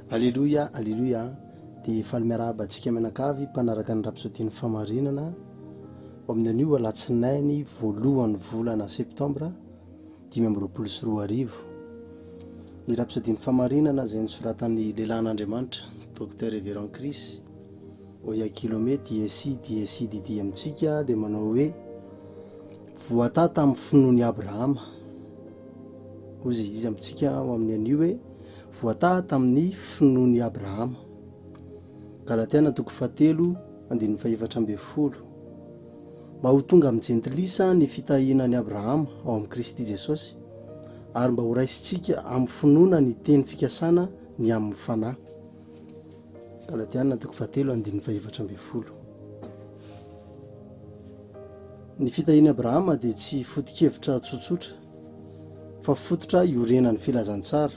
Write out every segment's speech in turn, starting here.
Alléluia, alléluia. Dia faly miarahaba antsika mianakavy mpanaraka ny rapsodian'ny famarinana ao amin'ny anio alatsinainy voalohan'ny volana septambra 2024. Ny rapsodian'ny famarinana izay nosoratan'ny lehilahin'Andriamanitra Dr Révérend Chris Oyakhilome DSI DD amintsika dia manao hoe voatà tamin'ny finoan'i Abrahama. Hoy izay izy amintsika ao amin'ny anio hoe voatà tamin'ny finoan'i Abrahama. Galatiana 3:7-10. Mba ho tonga amin'ny jentilisa ny fitahianan'i Abrahama ao amin'ny Kristy Jesosy, ary mba ho raisintsika amin'ny finoana ny teny fikasana ny amin'ny fanahy. Galatiana 3:7-10. Ny fitahian'i Abrahama dia tsy foto-kevitra tsotsotra, fa fototra iorenan'ny filazantsara.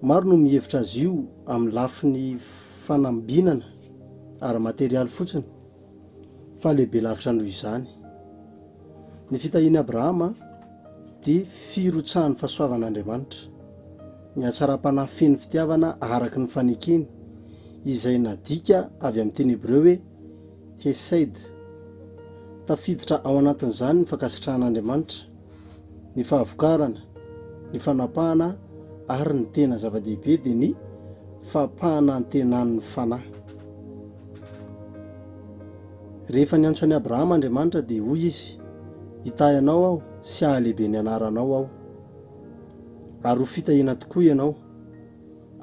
Maro no mihevitra azy io amin'ny lafiny fanambinana ary materialy fotsiny, fa lehibe lavitra noho izany. Ny fitahian'i Abrahama dia firotsahan'ny fahasoavan'Andriamanitra, ny hatsara-panahy feno fitiavana araky ny fanekeny, izay nadika avy amin'ny teny Hebreo hoe Hesed. Tafiditra ao anatin'izany ny fankasitrahan'Andriamanitra, ny fahavokarana, ny fanapahana ary ny tena zava-dehibe dia ny fampahana antenan'ny fanahy. Rehefa niantso an'i Abrahama Andriamanitra dia hoy izy: hitahy anao aho sy ahalehibe ny anaranao aho, ary ho fitahiana tokoa ianao,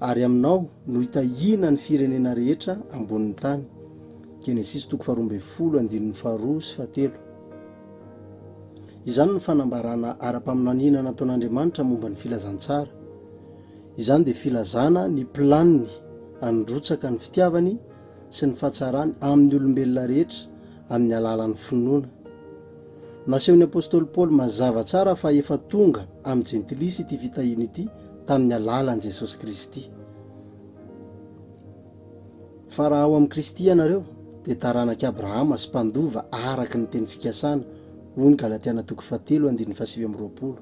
ary aminao no hitahiana ny firenena rehetra ambonin'ny tany. Genesis 12:2-7. Izany ny fanambarana ara-paminaniana nataon'Andriamanitra momba ny filazantsara. Izany dia filazana ny planiny handrotsaka ny fitiavany sy ny fahatsarany amin'ny olombelona rehetra amin'ny alalan'ny finoana. Nasehon'ny apôstôly Paoly mazava tsara fa efa tonga amin'ny jentilisa ity fitahiana ity tamin'ny alalan'i Jesosy Kristy. Fa raha ao amin'ny Kristy ianareo dia taranak'i Abrahama sy mpandova araky ny teny fikasana, hoy ny Galatiana 3:7-20.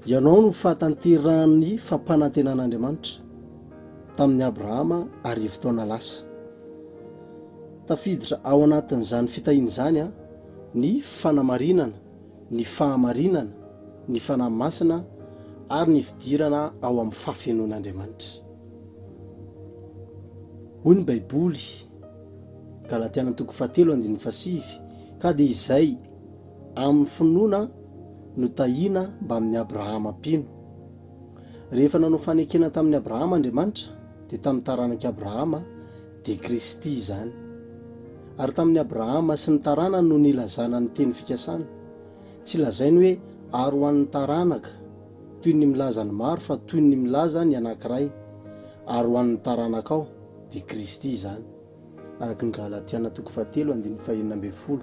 Ianao no fahatanterahany fampanantenan'Andriamanitra tamin'ny Abrahama arivo taona lasa. Tafiditra ao anatin'izany fitahiana izany ny fanamarinana, ny fahamarinana, ny fanahy masina ary ny fidirana ao amin'ny fahafenoan'Andriamanitra. Hoy ny Baiboly, Galatiana 3:7-7, ka dia izay amin'ny finoana no tahiana mba amin'ny Abrahama mpino. Rehefa nanao fanekena tamin'ny Abrahama Andriamanitra dia tamin'ny taranak'i Abrahama dia Kristy izany, ary tamin'ny Abrahama sy ny taranany no nilazana ny teny fikasana. Tsy lazainy hoe ary ho an'ny taranaka toy ny milaza ny maro, fa toy ny milaza ny anankiray, ary ho an'ny taranaka ao dia Kristy izany, araky ny Galatiana 3:7-9.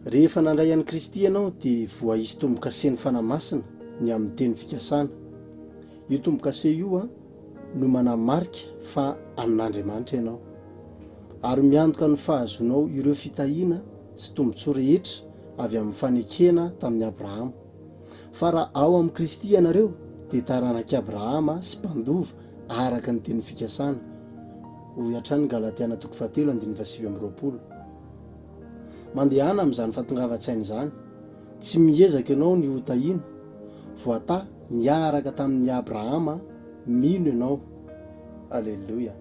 Rehefa nandray an'i Kristy ianao dia voahisy tombo-kase ny fanahy masina ny amin'ny teny fikasana. Io tombo-kase io no manamarika fa an'Andriamanitra ianao, ary miantoka ny fahazonao ireo fitahiana sy tombontsoa rehetra avy amin'ny fanekena tamin'ny Abrahama. Fa raha ao amin'ny Kristy ianareo dia taranak'i Abrahama sy mpandova araka ny teny fikasana, hoy hatrany Galatiana 3:7-20. Mandehana amin'izany fahatongavan-tsaina izany, tsy miezaka ianao ny ho tahiana, voatà miaraka tamin'ny Abrahama mino ianao. Alleluia.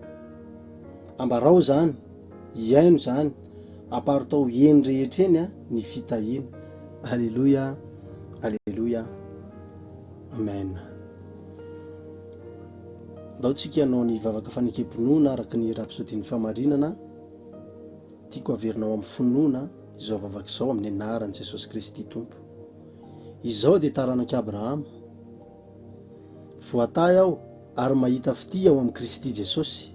Ambarao zany, iaino zany, aparitao eny rehetra eny ny fitahiana. Alleluia, alleluia, amen. Ndao tsika ianao ny vavaka fanekem-pinoana araky ny rapsodian'ny famarinana. Tiako averinao amin'ny finoana izao vavaka izao amin'ny anaran'i Jesosy Kristy Tompo. Izao dia taranak'i Abrahama. Voatà aho ary mahita fity ao amin'ny Kristy Jesosy.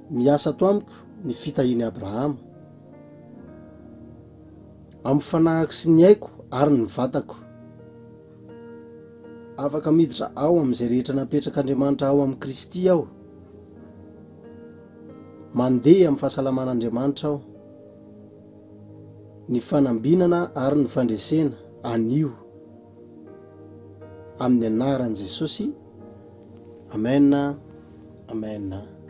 Miasa ato amiko ny fitahian'i Abrahama, amin'ny fanahiko sy ny haiko ary ny vatako. Afaka miditra ao amin'izay rehetra napetrak'Andriamanitra ao amin'ny Kristy aho. Mandeha amin'ny fahasalaman'Andriamanitra aho. Ny fanambinana ary ny fandresena anio amin'ny anaran'i Jesosy. Amen. Amen.